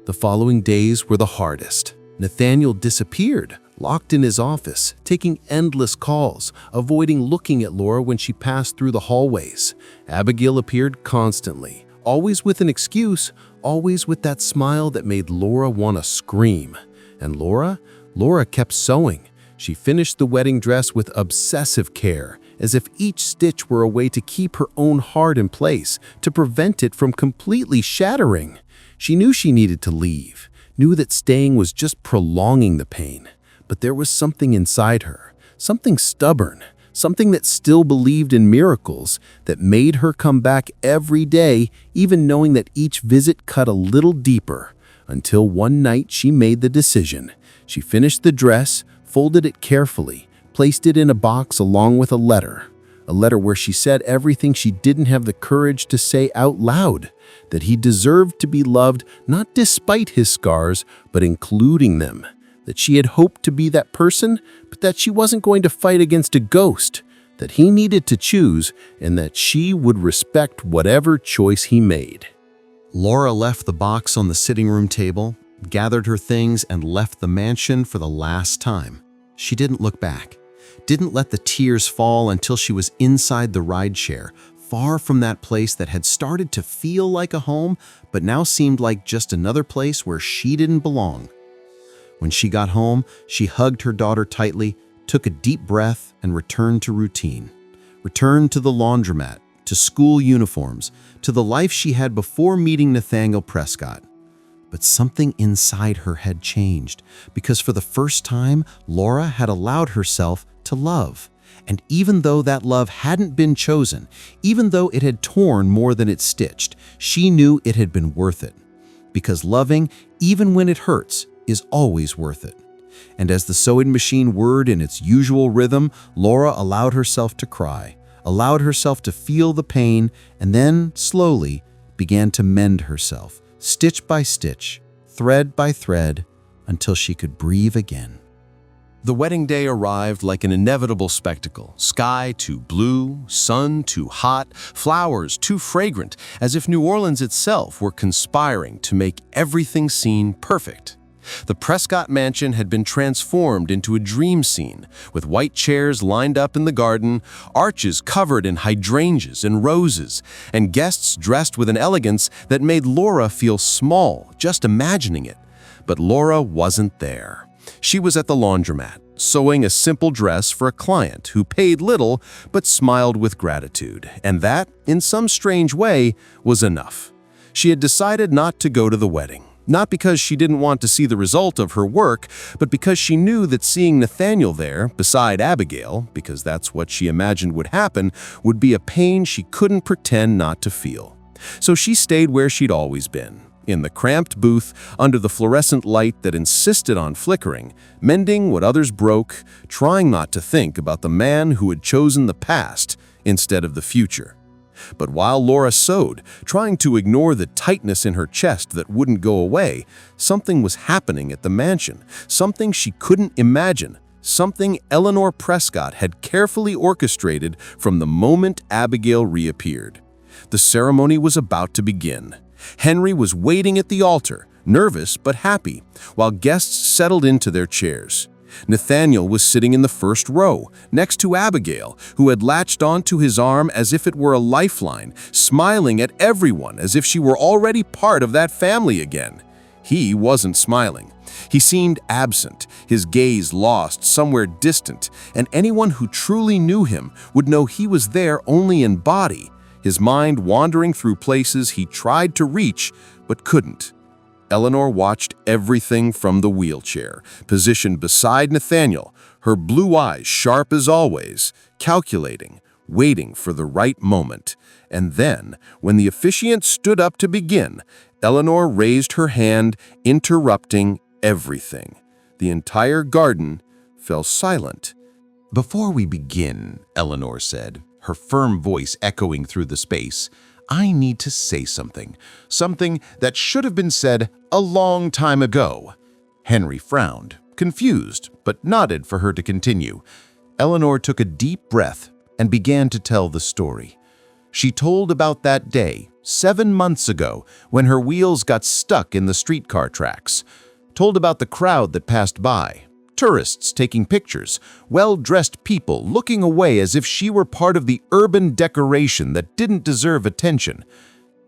The following days were the hardest. Nathaniel disappeared, locked in his office, taking endless calls, avoiding looking at Laura when she passed through the hallways. Abigail appeared constantly, always with an excuse, always with that smile that made Laura want to scream. And Laura kept sewing. She finished the wedding dress with obsessive care, as if each stitch were a way to keep her own heart in place, to prevent it from completely shattering. She knew she needed to leave, knew that staying was just prolonging the pain. But there was something inside her, something stubborn, something that still believed in miracles, that made her come back every day, even knowing that each visit cut a little deeper. Until one night she made the decision. She finished the dress, folded it carefully, placed it in a box along with a letter where she said everything she didn't have the courage to say out loud, that he deserved to be loved not despite his scars, but including them, that she had hoped to be that person, but that she wasn't going to fight against a ghost, that he needed to choose, and that she would respect whatever choice he made. Laura left the box on the sitting room table, gathered her things, and left the mansion for the last time. She didn't look back, didn't let the tears fall until she was inside the rideshare, far from that place that had started to feel like a home, but now seemed like just another place where she didn't belong. When she got home, she hugged her daughter tightly, took a deep breath, and returned to routine. Returned to the laundromat, to school uniforms, to the life she had before meeting Nathaniel Prescott. But something inside her had changed, because for the first time, Laura had allowed herself to love. And even though that love hadn't been chosen, even though it had torn more than it stitched, she knew it had been worth it. Because loving, even when it hurts, is always worth it. And as the sewing machine whirred in its usual rhythm, Laura allowed herself to cry, allowed herself to feel the pain, and then, slowly, began to mend herself, stitch by stitch, thread by thread, until she could breathe again. The wedding day arrived like an inevitable spectacle. Sky too blue, sun too hot, flowers too fragrant, as if New Orleans itself were conspiring to make everything seem perfect. The Prescott mansion had been transformed into a dream scene, with white chairs lined up in the garden, arches covered in hydrangeas and roses, and guests dressed with an elegance that made Laura feel small just imagining it. But Laura wasn't there. She was at the laundromat, sewing a simple dress for a client who paid little but smiled with gratitude, and that, in some strange way, was enough. She had decided not to go to the wedding, not because she didn't want to see the result of her work, but because she knew that seeing Nathaniel there, beside Abigail, because that's what she imagined would happen, would be a pain she couldn't pretend not to feel. So she stayed where she'd always been, in the cramped booth under the fluorescent light that insisted on flickering, mending what others broke, trying not to think about the man who had chosen the past instead of the future. But while Laura sewed, trying to ignore the tightness in her chest that wouldn't go away, something was happening at the mansion, something she couldn't imagine, something Eleanor Prescott had carefully orchestrated from the moment Abigail reappeared. The ceremony was about to begin. Henry was waiting at the altar, nervous but happy, while guests settled into their chairs. Nathaniel was sitting in the first row, next to Abigail, who had latched onto his arm as if it were a lifeline, smiling at everyone as if she were already part of that family again. He wasn't smiling. He seemed absent, his gaze lost somewhere distant, and anyone who truly knew him would know he was there only in body, his mind wandering through places he tried to reach but couldn't. Eleanor watched everything from the wheelchair, positioned beside Nathaniel, her blue eyes sharp as always, calculating, waiting for the right moment. And then, when the officiant stood up to begin, Eleanor raised her hand, interrupting everything. The entire garden fell silent. "Before we begin," Eleanor said, her firm voice echoing through the space, "I need to say something that should have been said a long time ago." Henry frowned, confused, but nodded for her to continue. Eleanor took a deep breath and began to tell the story. She told about that day, 7 months ago, when her wheels got stuck in the streetcar tracks. Told about the crowd that passed by. Tourists taking pictures, well-dressed people looking away as if she were part of the urban decoration that didn't deserve attention.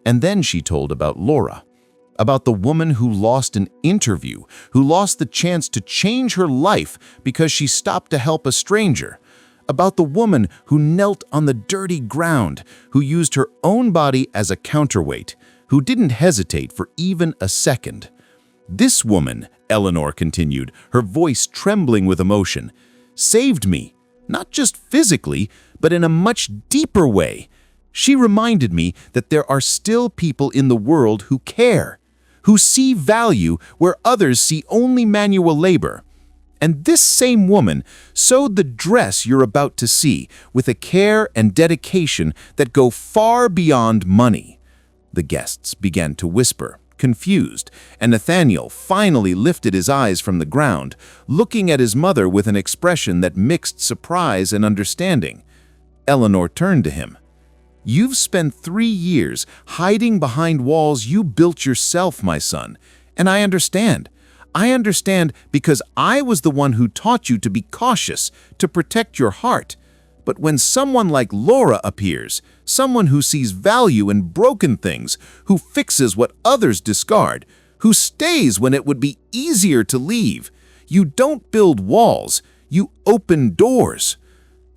And then she told about Laura, about the woman who lost an interview, who lost the chance to change her life because she stopped to help a stranger, about the woman who knelt on the dirty ground, who used her own body as a counterweight, who didn't hesitate for even a second. This woman, Eleanor continued, her voice trembling with emotion, saved me, not just physically, but in a much deeper way. She reminded me that there are still people in the world who care, who see value where others see only manual labor. And this same woman sewed the dress you're about to see with a care and dedication that go far beyond money. The guests began to whisper, confused, and Nathaniel finally lifted his eyes from the ground, looking at his mother with an expression that mixed surprise and understanding. Eleanor turned to him. "You've spent 3 years hiding behind walls you built yourself, my son, and I understand. I understand because I was the one who taught you to be cautious, to protect your heart. But when someone like Laura appears, someone who sees value in broken things, who fixes what others discard, who stays when it would be easier to leave, you don't build walls, you open doors."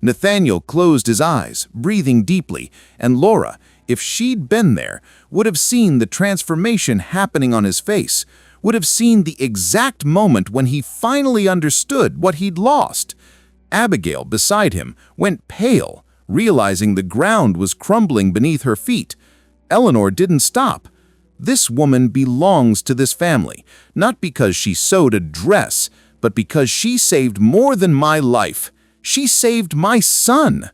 Nathaniel closed his eyes, breathing deeply, and Laura, if she'd been there, would have seen the transformation happening on his face, would have seen the exact moment when he finally understood what he'd lost. Abigail, beside him, went pale, realizing the ground was crumbling beneath her feet. Eleanor didn't stop. This woman belongs to this family, not because she sewed a dress, but because she saved more than my life. She saved my son.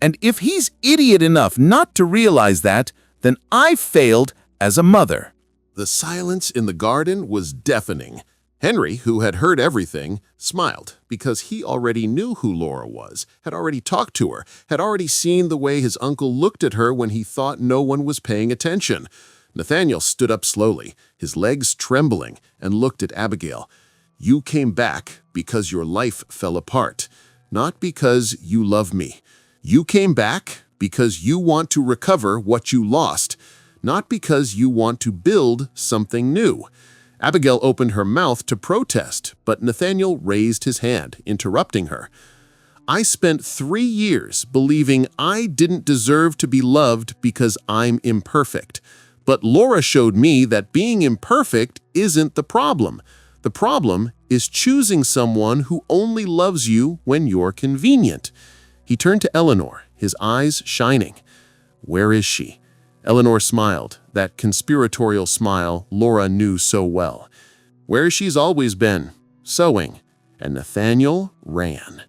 And if he's idiot enough not to realize that, then I failed as a mother." The silence in the garden was deafening. Henry, who had heard everything, smiled because he already knew who Laura was, had already talked to her, had already seen the way his uncle looked at her when he thought no one was paying attention. Nathaniel stood up slowly, his legs trembling, and looked at Abigail. "You came back because your life fell apart, not because you love me. You came back because you want to recover what you lost, not because you want to build something new." Abigail opened her mouth to protest, but Nathaniel raised his hand, interrupting her. "I spent 3 years believing I didn't deserve to be loved because I'm imperfect. But Laura showed me that being imperfect isn't the problem. The problem is choosing someone who only loves you when you're convenient." He turned to Eleanor, his eyes shining. "Where is she?" Eleanor smiled, that conspiratorial smile Laura knew so well. "Where she's always been, sewing." And Nathaniel ran.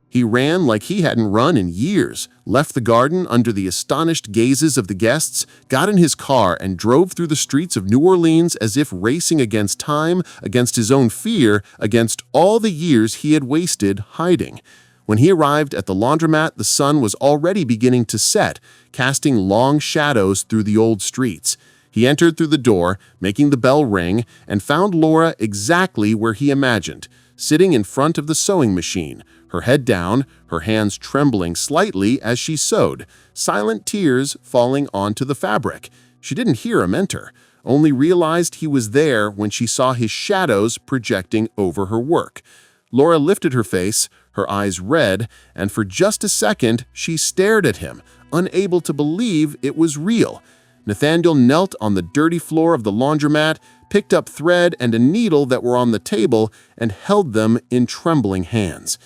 He ran like he hadn't run in years, left the garden under the astonished gazes of the guests, got in his car and drove through the streets of New Orleans as if racing against time, against his own fear, against all the years he had wasted hiding. When he arrived at the laundromat, the sun was already beginning to set, casting long shadows through the old streets. He entered through the door, making the bell ring, and found Laura exactly where he imagined, sitting in front of the sewing machine, her head down, her hands trembling slightly as she sewed, silent tears falling onto the fabric. She didn't hear him enter, only realized he was there when she saw his shadows projecting over her work. Laura lifted her face, her eyes red, and for just a second she stared at him, unable to believe it was real. Nathaniel knelt on the dirty floor of the laundromat, picked up thread and a needle that were on the table, and held them in trembling hands.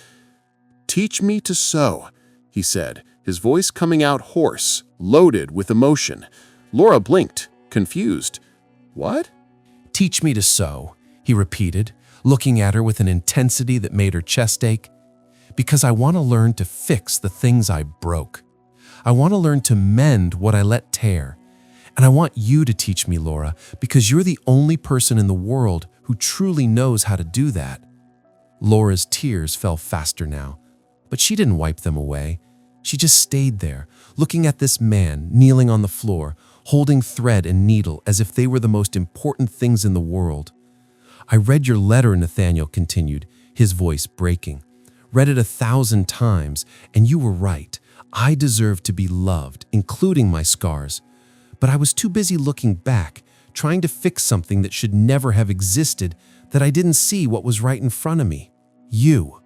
"Teach me to sew," he said, his voice coming out hoarse, loaded with emotion. Laura blinked, confused. "What?" "Teach me to sew," he repeated, looking at her with an intensity that made her chest ache. "Because I want to learn to fix the things I broke. I want to learn to mend what I let tear. And I want you to teach me, Laura, because you're the only person in the world who truly knows how to do that." Laura's tears fell faster now, but she didn't wipe them away. She just stayed there, looking at this man kneeling on the floor, holding thread and needle as if they were the most important things in the world. "I read your letter," Nathaniel continued, his voice breaking. "Read it 1,000 times, and you were right. I deserve to be loved, including my scars. But I was too busy looking back, trying to fix something that should never have existed, that I didn't see what was right in front of me. You.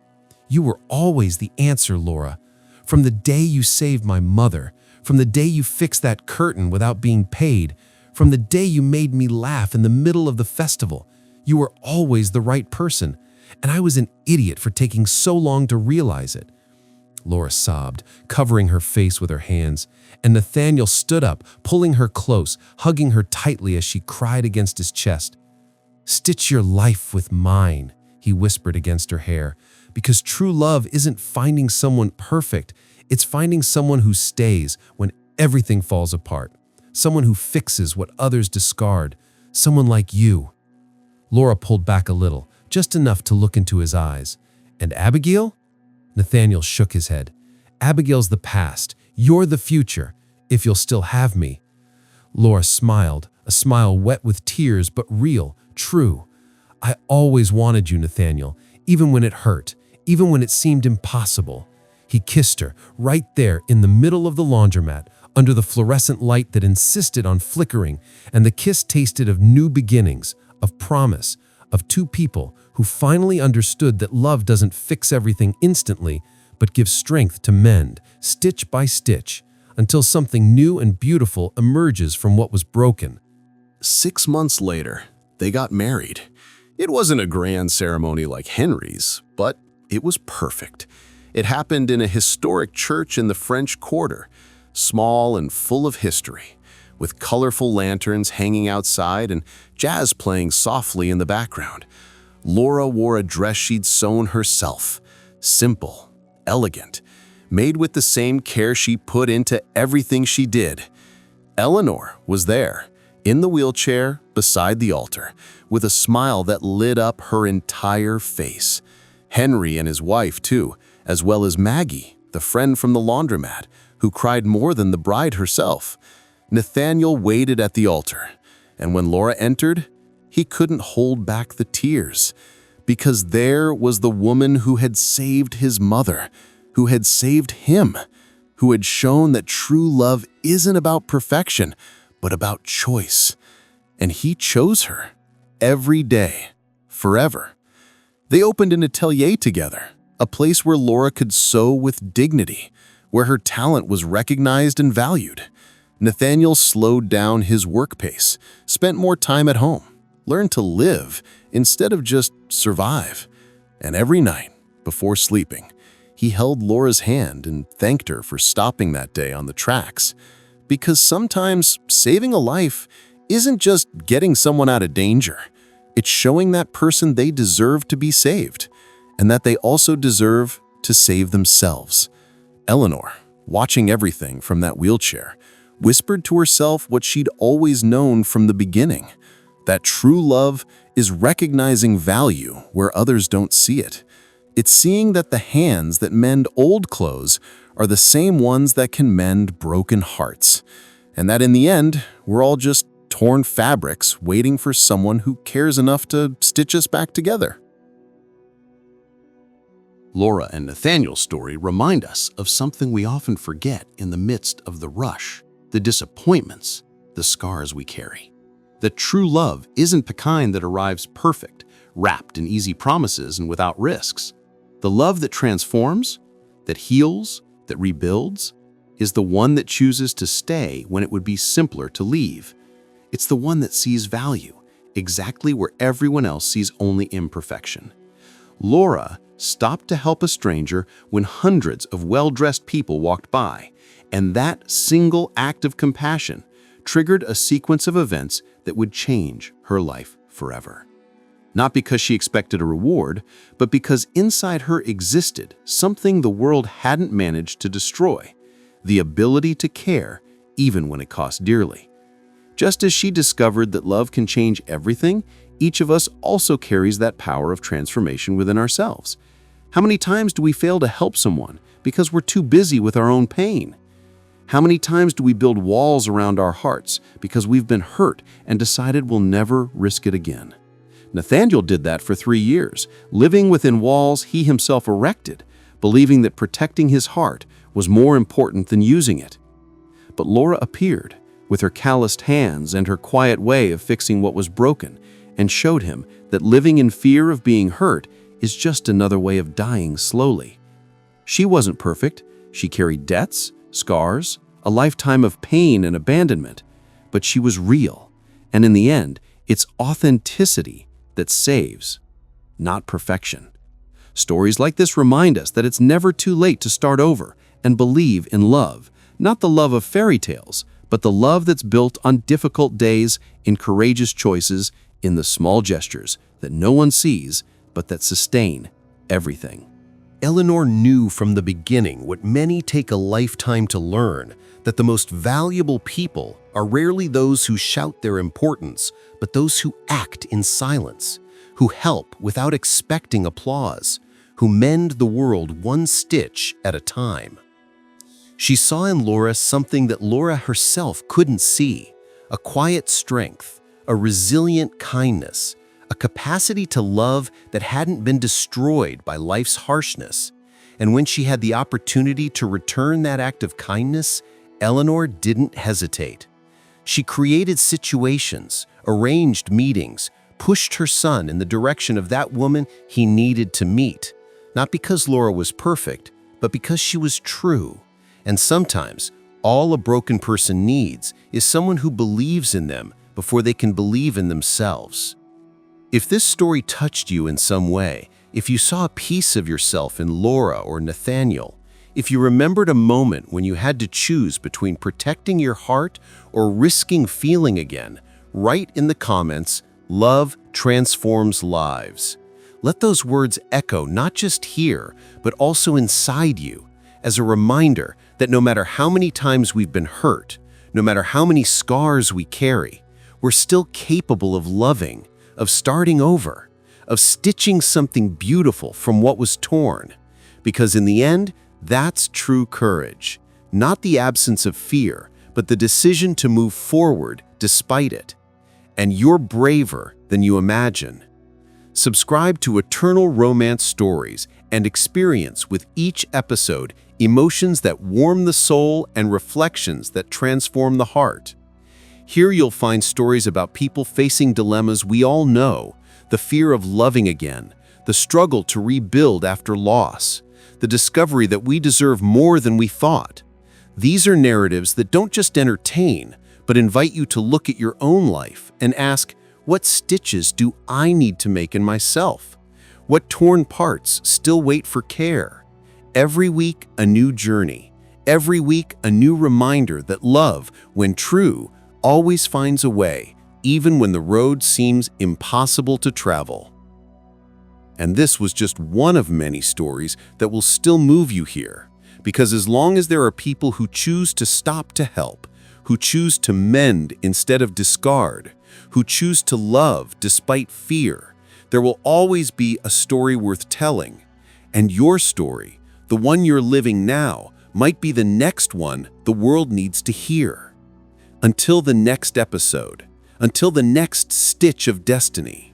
You were always the answer, Laura. From the day you saved my mother, from the day you fixed that curtain without being paid, from the day you made me laugh in the middle of the festival, you were always the right person, and I was an idiot for taking so long to realize it." Laura sobbed, covering her face with her hands, and Nathaniel stood up, pulling her close, hugging her tightly as she cried against his chest. "Stitch your life with mine," he whispered against her hair, "because true love isn't finding someone perfect, it's finding someone who stays when everything falls apart, someone who fixes what others discard, someone like you." Laura pulled back a little, just enough to look into his eyes. "And Abigail?" Nathaniel shook his head. "Abigail's the past. You're the future, if you'll still have me." Laura smiled, a smile wet with tears but real, true. "I always wanted you, Nathaniel, even when it hurt, even when it seemed impossible." He kissed her, right there in the middle of the laundromat, under the fluorescent light that insisted on flickering, and the kiss tasted of new beginnings, of promise, of two people who finally understood that love doesn't fix everything instantly, but gives strength to mend, stitch by stitch, until something new and beautiful emerges from what was broken. 6 months later, they got married. It wasn't a grand ceremony like Henry's, but it was perfect. It happened in a historic church in the French Quarter, small and full of history, with colorful lanterns hanging outside and jazz playing softly in the background. Laura wore a dress she'd sewn herself. Simple, elegant, made with the same care she put into everything she did. Eleanor was there, in the wheelchair beside the altar, with a smile that lit up her entire face. Henry and his wife, too, as well as Maggie, the friend from the laundromat, who cried more than the bride herself. Nathaniel waited at the altar, and when Laura entered, he couldn't hold back the tears, because there was the woman who had saved his mother, who had saved him, who had shown that true love isn't about perfection, but about choice. And he chose her, every day, forever. They opened an atelier together, a place where Laura could sew with dignity, where her talent was recognized and valued. Nathaniel slowed down his work pace, spent more time at home, learned to live instead of just survive. And every night, before sleeping, he held Laura's hand and thanked her for stopping that day on the tracks. Because sometimes saving a life isn't just getting someone out of danger. It's showing that person they deserve to be saved, and that they also deserve to save themselves. Eleanor, watching everything from that wheelchair, whispered to herself what she'd always known from the beginning, that true love is recognizing value where others don't see it. It's seeing that the hands that mend old clothes are the same ones that can mend broken hearts, and that in the end, we're all just torn fabrics waiting for someone who cares enough to stitch us back together. Laura and Nathaniel's story remind us of something we often forget in the midst of the rush, the disappointments, the scars we carry. That true love isn't the kind that arrives perfect, wrapped in easy promises and without risks. The love that transforms, that heals, that rebuilds, is the one that chooses to stay when it would be simpler to leave. It's the one that sees value, exactly where everyone else sees only imperfection. Laura stopped to help a stranger when hundreds of well-dressed people walked by, and that single act of compassion triggered a sequence of events that would change her life forever. Not because she expected a reward, but because inside her existed something the world hadn't managed to destroy, the ability to care even when it cost dearly. Just as she discovered that love can change everything, each of us also carries that power of transformation within ourselves. How many times do we fail to help someone because we're too busy with our own pain? How many times do we build walls around our hearts because we've been hurt and decided we'll never risk it again? Nathaniel did that for 3 years, living within walls he himself erected, believing that protecting his heart was more important than using it. But Laura appeared, with her calloused hands and her quiet way of fixing what was broken, and showed him that living in fear of being hurt is just another way of dying slowly. She wasn't perfect. She carried debts, scars, a lifetime of pain and abandonment, but she was real, and in the end, it's authenticity that saves, not perfection. Stories like this remind us that it's never too late to start over and believe in love, not the love of fairy tales, but the love that's built on difficult days, in courageous choices, in the small gestures that no one sees, but that sustain everything. Eleanor knew from the beginning what many take a lifetime to learn, that the most valuable people are rarely those who shout their importance, but those who act in silence, who help without expecting applause, who mend the world one stitch at a time. She saw in Laura something that Laura herself couldn't see, a quiet strength, a resilient kindness, a capacity to love that hadn't been destroyed by life's harshness. And when she had the opportunity to return that act of kindness, Eleanor didn't hesitate. She created situations, arranged meetings, pushed her son in the direction of that woman he needed to meet, not because Laura was perfect, but because she was true. And sometimes, all a broken person needs is someone who believes in them before they can believe in themselves. If this story touched you in some way, if you saw a piece of yourself in Laura or Nathaniel, if you remembered a moment when you had to choose between protecting your heart or risking feeling again, write in the comments, "Love transforms lives." Let those words echo not just here, but also inside you, as a reminder that no matter how many times we've been hurt, no matter how many scars we carry, we're still capable of loving, of starting over, of stitching something beautiful from what was torn. Because in the end, that's true courage. Not the absence of fear, but the decision to move forward despite it. And you're braver than you imagine. Subscribe to Eternal Romance Stories and experience with each episode emotions that warm the soul and reflections that transform the heart. Here you'll find stories about people facing dilemmas we all know, the fear of loving again, the struggle to rebuild after loss, the discovery that we deserve more than we thought. These are narratives that don't just entertain, but invite you to look at your own life and ask, what stitches do I need to make in myself? What torn parts still wait for care? Every week, a new journey. Every week, a new reminder that love, when true, always finds a way, even when the road seems impossible to travel. And this was just one of many stories that will still move you here. Because as long as there are people who choose to stop to help, who choose to mend instead of discard, who choose to love despite fear, there will always be a story worth telling. And your story, the one you're living now, might be the next one the world needs to hear. Until the next episode, until the next stitch of destiny.